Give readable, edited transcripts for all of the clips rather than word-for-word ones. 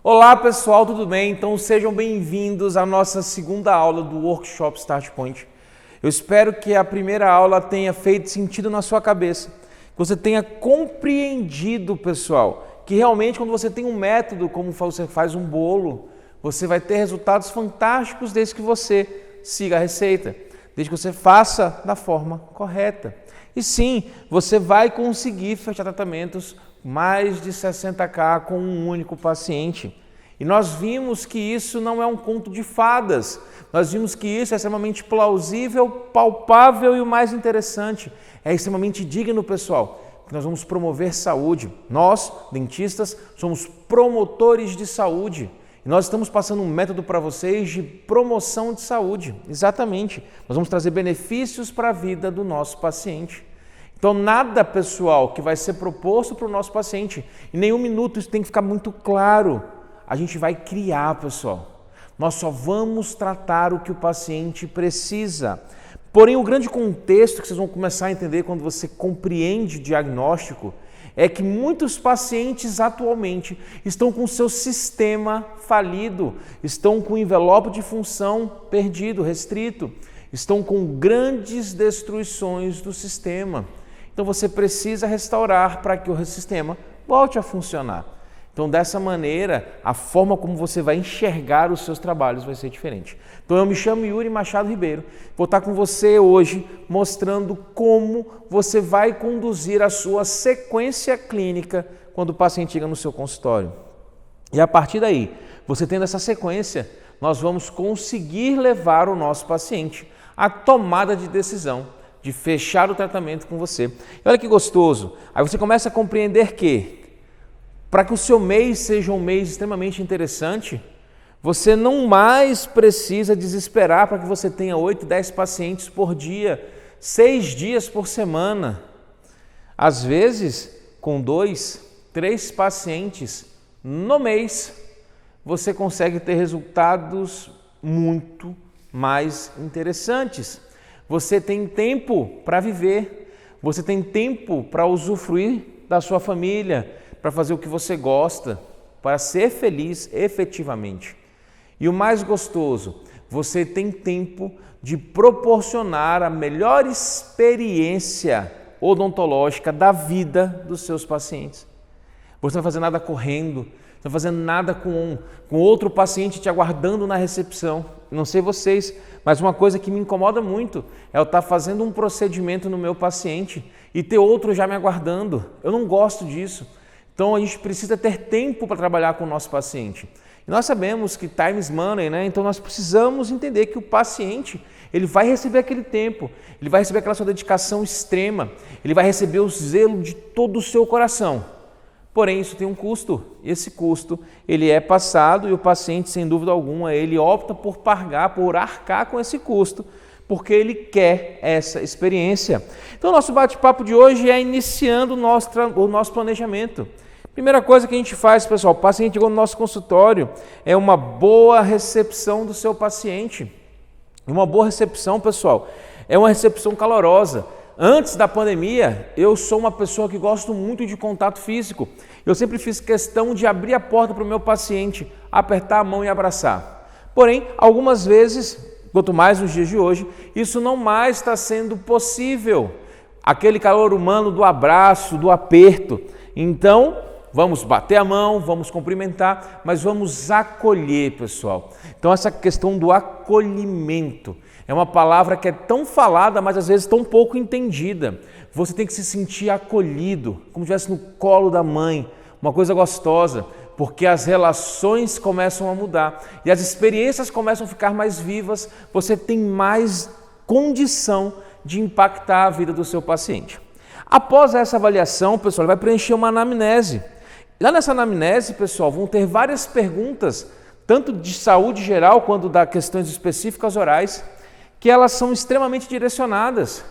Olá pessoal, tudo bem? Então sejam bem-vindos à nossa segunda aula do Workshop Start Point. Eu espero que a primeira aula tenha feito sentido na sua cabeça, que você tenha compreendido, pessoal, que realmente quando você tem um método, como você faz um bolo, você vai ter resultados fantásticos desde que você siga a receita, desde que você faça da forma correta. E sim, você vai conseguir fechar tratamentos mais de 60K com um único paciente. E nós vimos que isso não é um conto de fadas, nós vimos que isso é extremamente plausível, palpável e o mais interessante, é extremamente digno, pessoal, que nós vamos promover saúde. Nós, dentistas, somos promotores de saúde. E nós estamos passando um método para vocês de promoção de saúde. Exatamente. Nós vamos trazer benefícios para a vida do nosso paciente. Então, nada, pessoal, que vai ser proposto para o nosso paciente, em nenhum minuto, isso tem que ficar muito claro. A gente vai criar, pessoal. Nós só vamos tratar o que o paciente precisa. Porém, o grande contexto que vocês vão começar a entender quando você compreende diagnóstico é que muitos pacientes atualmente estão com o seu sistema falido, estão com o envelope de função perdido, restrito, estão com grandes destruições do sistema. Então você precisa restaurar para que o sistema volte a funcionar. Então dessa maneira, a forma como você vai enxergar os seus trabalhos vai ser diferente. Então eu me chamo Yuri Machado Ribeiro, vou estar com você hoje mostrando como você vai conduzir a sua sequência clínica quando o paciente chega no seu consultório. E a partir daí, você tendo essa sequência, nós vamos conseguir levar o nosso paciente à tomada de decisão de fechar o tratamento com você. E olha que gostoso, aí você começa a compreender que para que o seu mês seja um mês extremamente interessante, você não mais precisa desesperar para que você tenha 8, 10 pacientes por dia, 6 dias por semana. Às vezes, com 2, 3 pacientes no mês, você consegue ter resultados muito mais interessantes. Você tem tempo para viver, você tem tempo para usufruir da sua família, para fazer o que você gosta, para ser feliz efetivamente. E o mais gostoso, você tem tempo de proporcionar a melhor experiência odontológica da vida dos seus pacientes. Você não vai fazer nada correndo, não vai fazer nada com outro paciente te aguardando na recepção. Não sei vocês, mas uma coisa que me incomoda muito é eu estar fazendo um procedimento no meu paciente e ter outro já me aguardando. Eu não gosto disso. Então a gente precisa ter tempo para trabalhar com o nosso paciente. E nós sabemos que time is money, né? Então nós precisamos entender que o paciente, ele vai receber aquele tempo, ele vai receber aquela sua dedicação extrema, ele vai receber o zelo de todo o seu coração. Porém, isso tem um custo. Esse custo, ele é passado e o paciente, sem dúvida alguma, ele opta por pagar, por arcar com esse custo, porque ele quer essa experiência. Então, o nosso bate-papo de hoje é iniciando o nosso planejamento. Primeira coisa que a gente faz, pessoal, o paciente chegou no nosso consultório, é uma boa recepção do seu paciente. Uma boa recepção, pessoal, é uma recepção calorosa. Antes da pandemia, eu sou uma pessoa que gosto muito de contato físico. Eu sempre fiz questão de abrir a porta para o meu paciente, apertar a mão e abraçar. Porém, algumas vezes, quanto mais nos dias de hoje, isso não mais está sendo possível. Aquele calor humano do abraço, do aperto. Então, vamos bater a mão, vamos cumprimentar, mas vamos acolher, pessoal. Então, essa questão do acolhimento é uma palavra que é tão falada, mas às vezes tão pouco entendida. Você tem que se sentir acolhido, como se estivesse no colo da mãe, uma coisa gostosa, porque as relações começam a mudar e as experiências começam a ficar mais vivas, você tem mais condição de impactar a vida do seu paciente. Após essa avaliação, pessoal, vai preencher uma anamnese. Lá nessa anamnese, pessoal, vão ter várias perguntas, tanto de saúde geral quanto das questões específicas orais, que elas são extremamente direcionadas.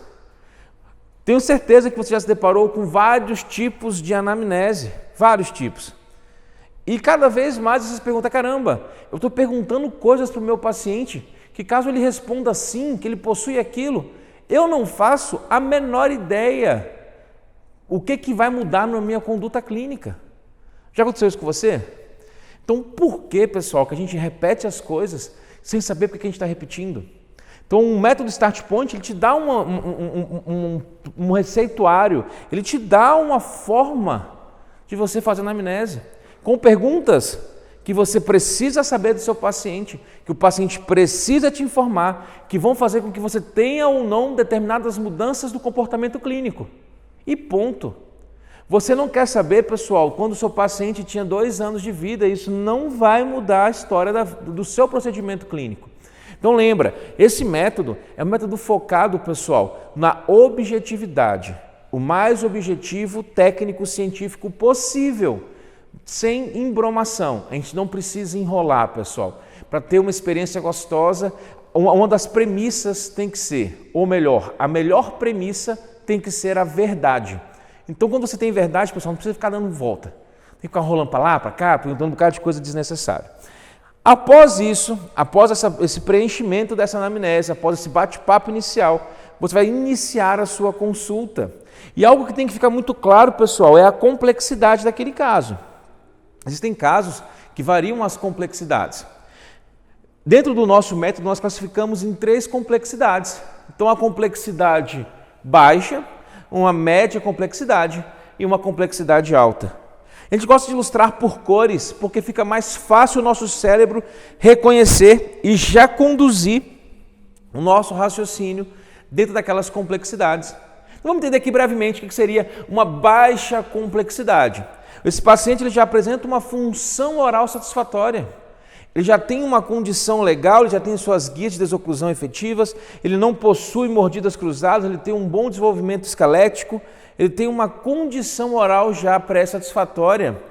Tenho certeza que você já se deparou com vários tipos de anamnese, vários tipos. E cada vez mais você se pergunta, caramba, eu estou perguntando coisas para o meu paciente, que caso ele responda sim, que ele possui aquilo, eu não faço a menor ideia o que vai mudar na minha conduta clínica. Já aconteceu isso com você? Então, por que, pessoal, que a gente repete as coisas sem saber por que a gente está repetindo? Então, o método Start Point, ele te dá um receituário, ele te dá uma forma de você fazer anamnese, com perguntas que você precisa saber do seu paciente, que o paciente precisa te informar, que vão fazer com que você tenha ou não determinadas mudanças do comportamento clínico. E ponto. Você não quer saber, pessoal, quando o seu paciente tinha 2 anos de vida, isso não vai mudar a história do seu procedimento clínico. Então lembra, esse método é um método focado, pessoal, na objetividade, o mais objetivo técnico científico possível, sem embromação. A gente não precisa enrolar, pessoal. Para ter uma experiência gostosa, uma das premissas tem que ser, ou melhor, a melhor premissa tem que ser a verdade. Então, quando você tem verdade, pessoal, não precisa ficar dando volta. Tem que ficar rolando para lá, para cá, perguntando um bocado de coisa desnecessária. Após isso, após esse preenchimento dessa anamnese, após esse bate-papo inicial, você vai iniciar a sua consulta. E algo que tem que ficar muito claro, pessoal, é a complexidade daquele caso. Existem casos que variam as complexidades. Dentro do nosso método, nós classificamos em 3 complexidades. Então, a complexidade baixa, uma média complexidade e uma complexidade alta. A gente gosta de ilustrar por cores, porque fica mais fácil o nosso cérebro reconhecer e já conduzir o nosso raciocínio dentro daquelas complexidades. Então, vamos entender aqui brevemente o que seria uma baixa complexidade. Esse paciente ele já apresenta uma função oral satisfatória. Ele já tem uma condição legal, ele já tem suas guias de desoclusão efetivas, ele não possui mordidas cruzadas, ele tem um bom desenvolvimento esquelético, ele tem uma condição oral já pré-satisfatória,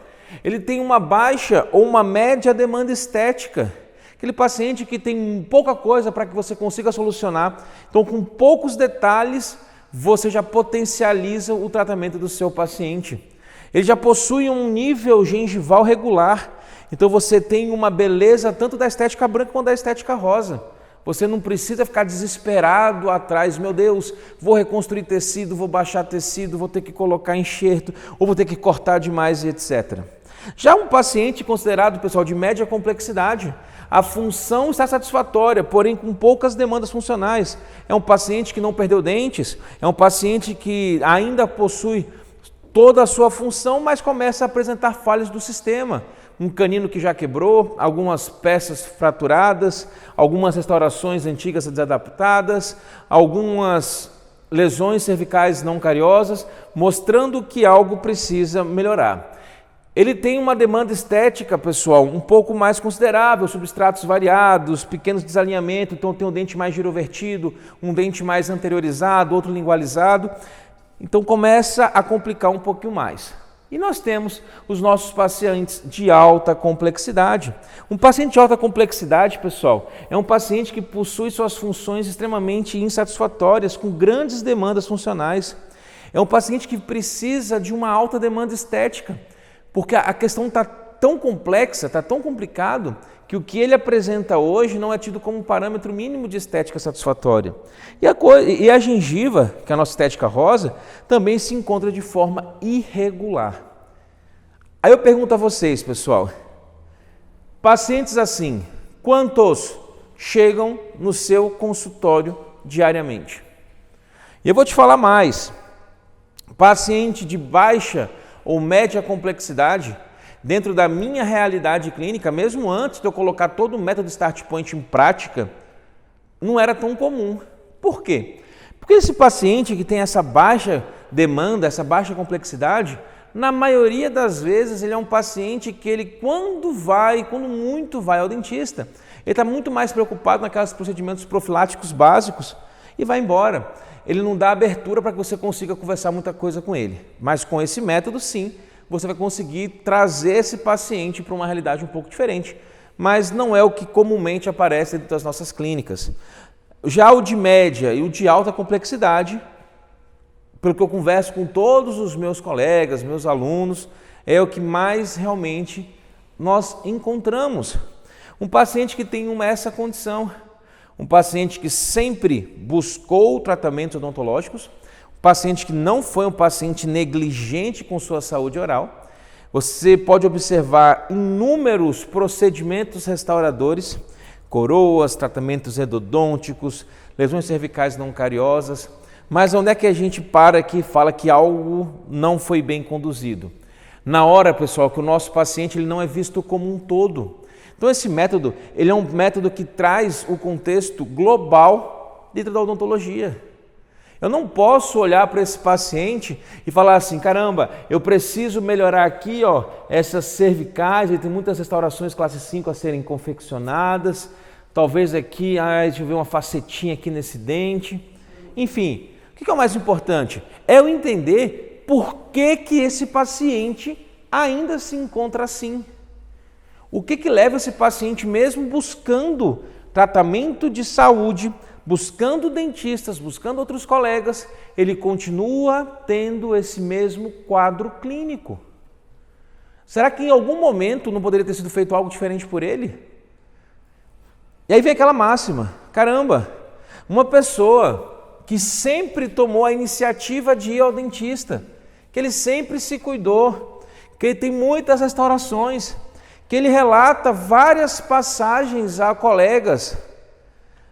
ele tem uma baixa ou uma média demanda estética. Aquele paciente que tem pouca coisa para que você consiga solucionar, então com poucos detalhes você já potencializa o tratamento do seu paciente. Ele já possui um nível gengival regular, então você tem uma beleza tanto da estética branca quanto da estética rosa. Você não precisa ficar desesperado atrás, meu Deus, vou reconstruir tecido, vou baixar tecido, vou ter que colocar enxerto, ou vou ter que cortar demais e etc. Já um paciente considerado, pessoal, de média complexidade, a função está satisfatória, porém com poucas demandas funcionais. É um paciente que não perdeu dentes, é um paciente que ainda possui toda a sua função, mas começa a apresentar falhas do sistema. Um canino que já quebrou, algumas peças fraturadas, algumas restaurações antigas desadaptadas, algumas lesões cervicais não cariosas, mostrando que algo precisa melhorar. Ele tem uma demanda estética, pessoal, um pouco mais considerável, substratos variados, pequenos desalinhamentos, então tem um dente mais girovertido, um dente mais anteriorizado, outro lingualizado. Então começa a complicar um pouquinho mais. E nós temos os nossos pacientes de alta complexidade. Um paciente de alta complexidade, pessoal, é um paciente que possui suas funções extremamente insatisfatórias, com grandes demandas funcionais. É um paciente que precisa de uma alta demanda estética, porque a questão está tão complexa, está tão complicado, que o que ele apresenta hoje não é tido como um parâmetro mínimo de estética satisfatória. E a gengiva, que é a nossa estética rosa, também se encontra de forma irregular. Aí eu pergunto a vocês, pessoal, pacientes assim, quantos chegam no seu consultório diariamente? E eu vou te falar mais, paciente de baixa ou média complexidade, dentro da minha realidade clínica, mesmo antes de eu colocar todo o método Start Point em prática, não era tão comum. Por quê? Porque esse paciente que tem essa baixa demanda, essa baixa complexidade, na maioria das vezes ele é um paciente que ele, quando muito vai ao dentista, ele está muito mais preocupado naqueles procedimentos profiláticos básicos e vai embora. Ele não dá abertura para que você consiga conversar muita coisa com ele. Mas com esse método, sim, você vai conseguir trazer esse paciente para uma realidade um pouco diferente, mas não é o que comumente aparece dentro das nossas clínicas. Já o de média e o de alta complexidade, pelo que eu converso com todos os meus colegas, meus alunos, é o que mais realmente nós encontramos. Um paciente que tem essa condição, um paciente que sempre buscou tratamentos odontológicos, paciente que não foi um paciente negligente com sua saúde oral, Você pode observar inúmeros procedimentos restauradores, coroas, tratamentos endodônticos, lesões cervicais não cariosas, mas onde é que a gente para aqui e fala que algo não foi bem conduzido? Na hora, pessoal, que o nosso paciente ele não é visto como um todo. Então esse método, ele é um método que traz o contexto global dentro da odontologia. Eu não posso olhar para esse paciente e falar assim, caramba, eu preciso melhorar aqui, ó, essas cervicais, ele tem muitas restaurações classe 5 a serem confeccionadas, talvez aqui, deixa eu ver uma facetinha aqui nesse dente. Enfim, o que é o mais importante? É eu entender por que esse paciente ainda se encontra assim. O que leva esse paciente, mesmo buscando tratamento de saúde, buscando dentistas, buscando outros colegas, ele continua tendo esse mesmo quadro clínico? Será que em algum momento não poderia ter sido feito algo diferente por ele? E aí vem aquela máxima, caramba, uma pessoa que sempre tomou a iniciativa de ir ao dentista, que ele sempre se cuidou, que ele tem muitas restaurações, que ele relata várias passagens a colegas.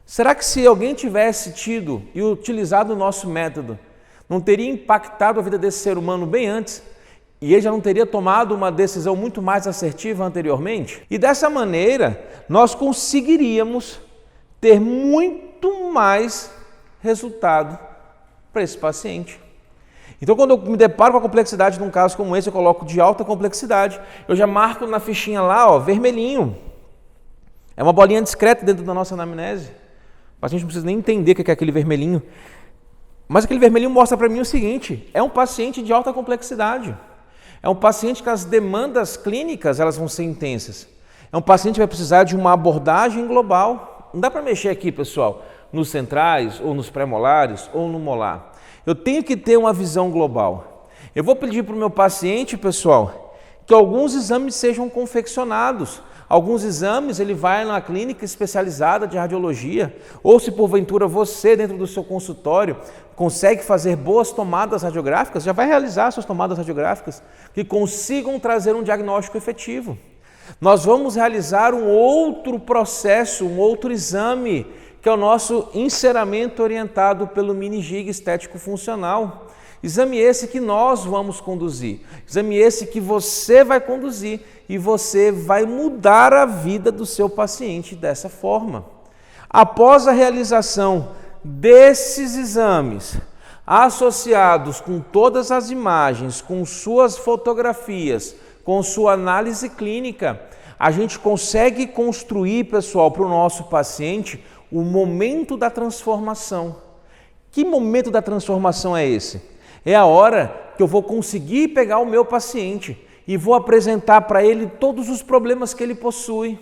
Será que se alguém tivesse tido e utilizado o nosso método, não teria impactado a vida desse ser humano bem antes e ele já não teria tomado uma decisão muito mais assertiva anteriormente? E dessa maneira, nós conseguiríamos ter muito mais resultado para esse paciente. Então, quando eu me deparo com a complexidade de um caso como esse, eu coloco de alta complexidade, eu já marco na fichinha lá, ó, vermelhinho. É uma bolinha discreta dentro da nossa anamnese. O paciente não precisa nem entender o que é aquele vermelhinho. Mas aquele vermelhinho mostra para mim o seguinte, é um paciente de alta complexidade. É um paciente que as demandas clínicas elas vão ser intensas. É um paciente que vai precisar de uma abordagem global. Não dá para mexer aqui, pessoal, nos centrais, ou nos pré-molares, ou no molar. Eu tenho que ter uma visão global. Eu vou pedir para o meu paciente, pessoal, que alguns exames sejam confeccionados. Alguns exames ele vai na clínica especializada de radiologia, ou se porventura você dentro do seu consultório consegue fazer boas tomadas radiográficas, já vai realizar suas tomadas radiográficas que consigam trazer um diagnóstico efetivo. Nós vamos realizar um outro processo, um outro exame, que é o nosso enceramento orientado pelo mini-gig estético funcional. Exame esse que nós vamos conduzir, exame esse que você vai conduzir e você vai mudar a vida do seu paciente dessa forma. Após a realização desses exames, associados com todas as imagens, com suas fotografias, com sua análise clínica, a gente consegue construir, pessoal, para o nosso paciente o momento da transformação. Que momento da transformação é esse? É a hora que eu vou conseguir pegar o meu paciente e vou apresentar para ele todos os problemas que ele possui.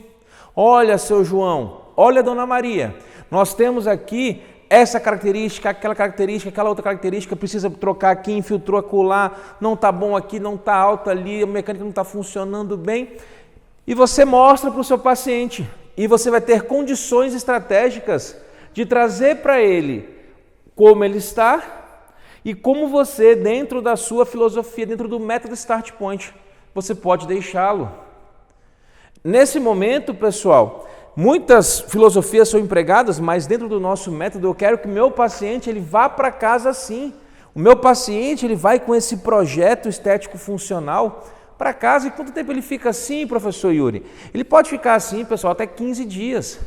Olha, seu João, olha, dona Maria, nós temos aqui essa característica, aquela outra característica, precisa trocar aqui, infiltrou acolá, não está bom aqui, não está alto ali, a mecânica não está funcionando bem. E você mostra para o seu paciente e você vai ter condições estratégicas de trazer para ele como ele está e como você, dentro da sua filosofia, dentro do método Start Point, você pode deixá-lo. Nesse momento, pessoal, muitas filosofias são empregadas, mas dentro do nosso método eu quero que o meu paciente ele vá para casa assim. O meu paciente ele vai com esse projeto estético funcional para casa. E quanto tempo ele fica assim, professor Yuri? Ele pode ficar assim, pessoal, até 15 dias.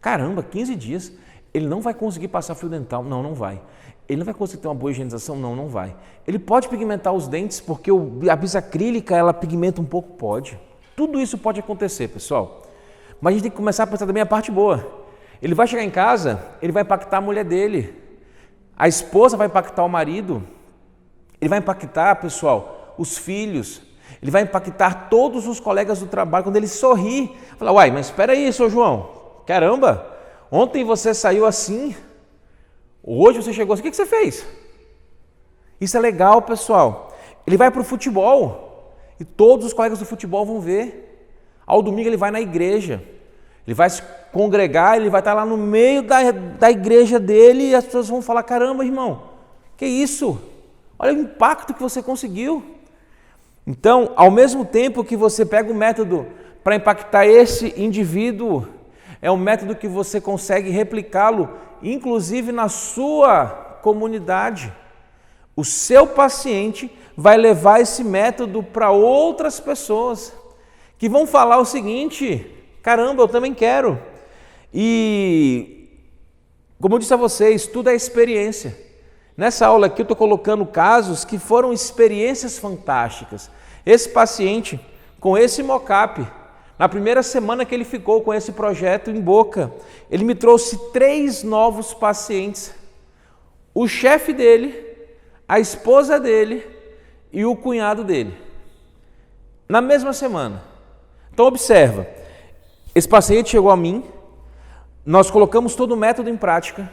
Caramba, 15 dias. Ele não vai conseguir passar fio dental? Não, não vai. Ele não vai conseguir ter uma boa higienização? Não, não vai. Ele pode pigmentar os dentes porque a bisacrílica ela pigmenta um pouco? Pode. Tudo isso pode acontecer, pessoal. Mas a gente tem que começar a pensar também a parte boa. Ele vai chegar em casa, ele vai impactar a mulher dele. A esposa vai impactar o marido. Ele vai impactar, pessoal, os filhos. Ele vai impactar todos os colegas do trabalho. Quando ele sorrir, fala, uai, mas espera aí, seu João. Caramba, ontem você saiu assim. Hoje você chegou assim, o que você fez? Isso é legal, pessoal. Ele vai para o futebol e todos os colegas do futebol vão ver. Ao domingo ele vai na igreja, ele vai se congregar, ele vai estar lá no meio da igreja dele e as pessoas vão falar, caramba, irmão, que isso? Olha o impacto que você conseguiu. Então, ao mesmo tempo que você pega o método para impactar esse indivíduo, é um método que você consegue replicá-lo, inclusive na sua comunidade. O seu paciente vai levar esse método para outras pessoas que vão falar o seguinte: caramba, eu também quero. E, como eu disse a vocês, tudo é experiência. Nessa aula aqui eu estou colocando casos que foram experiências fantásticas. Esse paciente, com esse mockup, na primeira semana que ele ficou com esse projeto em boca, ele me trouxe 3 novos pacientes. O chefe dele, a esposa dele e o cunhado dele. Na mesma semana. Então observa, esse paciente chegou a mim, nós colocamos todo o método em prática,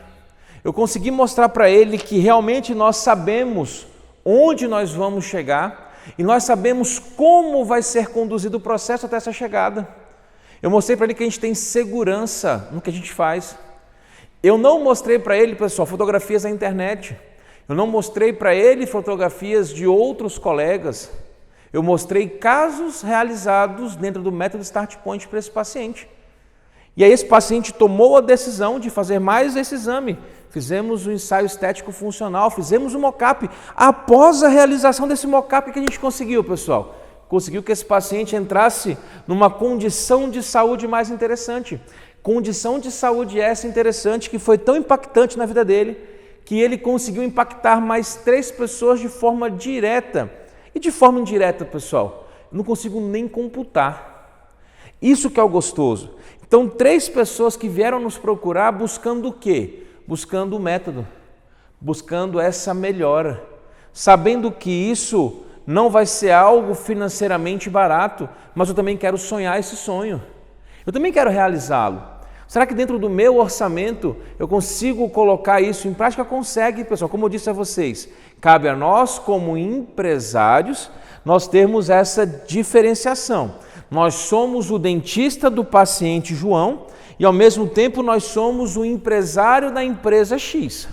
eu consegui mostrar para ele que realmente nós sabemos onde nós vamos chegar e nós sabemos como vai ser conduzido o processo até essa chegada. Eu mostrei para ele que a gente tem segurança no que a gente faz. Eu não mostrei para ele, pessoal, fotografias da internet. Eu não mostrei para ele fotografias de outros colegas. Eu mostrei casos realizados dentro do método Start Point para esse paciente. E aí esse paciente tomou a decisão de fazer mais esse exame. Fizemos o ensaio estético funcional, fizemos o mockup. Após a realização desse mockup, o que a gente conseguiu, pessoal? Conseguiu que esse paciente entrasse numa condição de saúde mais interessante. Condição de saúde essa interessante que foi tão impactante na vida dele, que ele conseguiu impactar mais 3 pessoas de forma direta. E de forma indireta, pessoal, eu não consigo nem computar. Isso que é o gostoso. Então, 3 pessoas que vieram nos procurar buscando o quê? Buscando o método, buscando essa melhora, sabendo que isso não vai ser algo financeiramente barato, mas eu também quero sonhar esse sonho. Eu também quero realizá-lo. Será que dentro do meu orçamento eu consigo colocar isso em prática? Consegue, pessoal. Como eu disse a vocês, cabe a nós como empresários, nós termos essa diferenciação. Nós somos o dentista do paciente João e ao mesmo tempo nós somos o empresário da empresa X.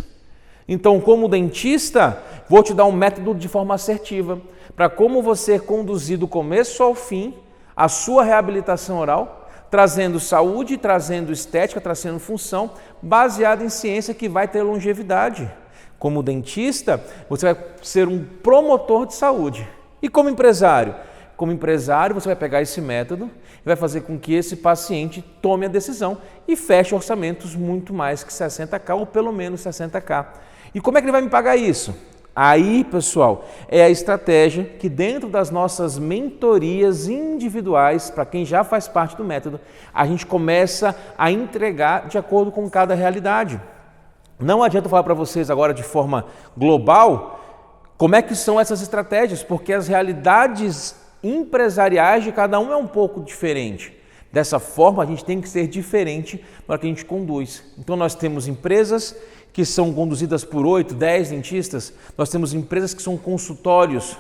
Então, como dentista, vou te dar um método de forma assertiva para como você conduzir do começo ao fim a sua reabilitação oral, trazendo saúde, trazendo estética, trazendo função, baseado em ciência que vai ter longevidade. Como dentista, você vai ser um promotor de saúde. E como empresário? Como empresário, você vai pegar esse método e vai fazer com que esse paciente tome a decisão e feche orçamentos muito mais que 60k ou pelo menos 60k. E como é que ele vai me pagar isso? Aí, pessoal, é a estratégia que dentro das nossas mentorias individuais, para quem já faz parte do método, a gente começa a entregar de acordo com cada realidade. Não adianta falar para vocês agora de forma global como é que são essas estratégias, porque as realidades empresariais de cada um é um pouco diferente. Dessa forma, a gente tem que ser diferente para que a gente conduz. Então, nós temos empresas que são conduzidas por 8, 10 dentistas, nós temos empresas que são consultórios,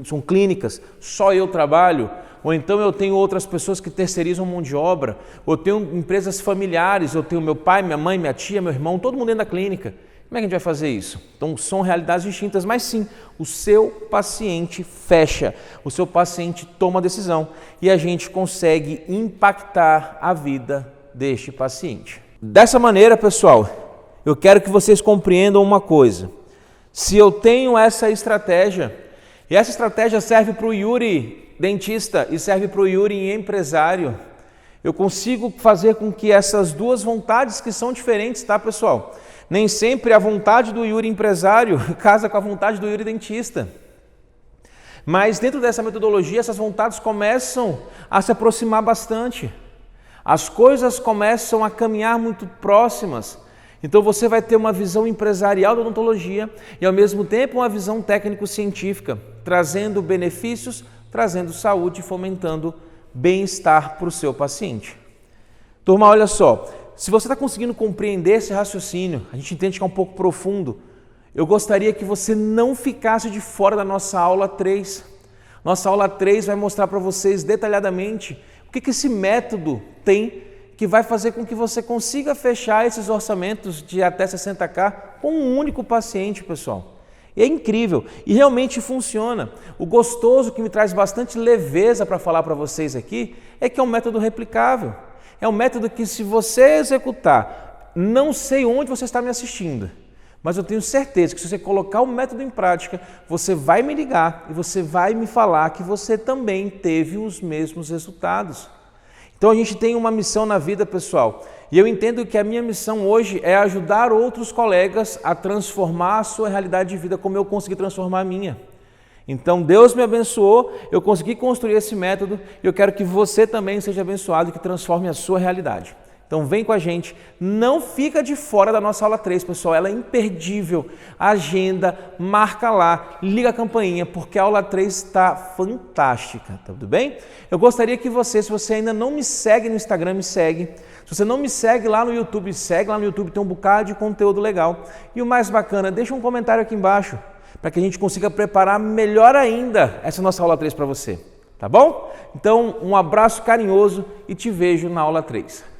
são clínicas, só eu trabalho, ou então eu tenho outras pessoas que terceirizam mão de obra, ou eu tenho empresas familiares, eu tenho meu pai, minha mãe, minha tia, meu irmão, todo mundo dentro da clínica. Como é que a gente vai fazer isso? Então, são realidades distintas, mas sim, o seu paciente fecha, o seu paciente toma a decisão e a gente consegue impactar a vida deste paciente. Dessa maneira, pessoal, eu quero que vocês compreendam uma coisa. Se eu tenho essa estratégia, e essa estratégia serve para o Yuri dentista e serve para o Yuri empresário, eu consigo fazer com que essas duas vontades que são diferentes, tá, pessoal? Nem sempre a vontade do Yuri empresário casa com a vontade do Yuri dentista. Mas dentro dessa metodologia, essas vontades começam a se aproximar bastante. As coisas começam a caminhar muito próximas. Então você vai ter uma visão empresarial da odontologia e ao mesmo tempo uma visão técnico-científica, trazendo benefícios, trazendo saúde e fomentando bem-estar para o seu paciente. Turma, olha só. Se você está conseguindo compreender esse raciocínio, a gente entende que é um pouco profundo, eu gostaria que você não ficasse de fora da nossa aula 3. Nossa aula 3 vai mostrar para vocês detalhadamente o que esse método tem que vai fazer com que você consiga fechar esses orçamentos de até 60k com um único paciente, pessoal. E é incrível, e realmente funciona. O gostoso que me traz bastante leveza para falar para vocês aqui é que é um método replicável. É um método que, se você executar, não sei onde você está me assistindo, mas eu tenho certeza que, se você colocar o método em prática, você vai me ligar e você vai me falar que você também teve os mesmos resultados. Então a gente tem uma missão na vida, pessoal, e eu entendo que a minha missão hoje é ajudar outros colegas a transformar a sua realidade de vida como eu consegui transformar a minha. Então Deus me abençoou, eu consegui construir esse método e eu quero que você também seja abençoado e que transforme a sua realidade. Então vem com a gente, não fica de fora da nossa aula 3, pessoal, ela é imperdível. Agenda, marca lá, liga a campainha, porque a aula 3 está fantástica, tá tudo bem? Eu gostaria que você, se você ainda não me segue no Instagram, me segue. Se você não me segue lá no YouTube, segue lá no YouTube, tem um bocado de conteúdo legal. E o mais bacana, deixa um comentário aqui embaixo, para que a gente consiga preparar melhor ainda essa nossa aula 3 para você, tá bom? Então, um abraço carinhoso e te vejo na aula 3.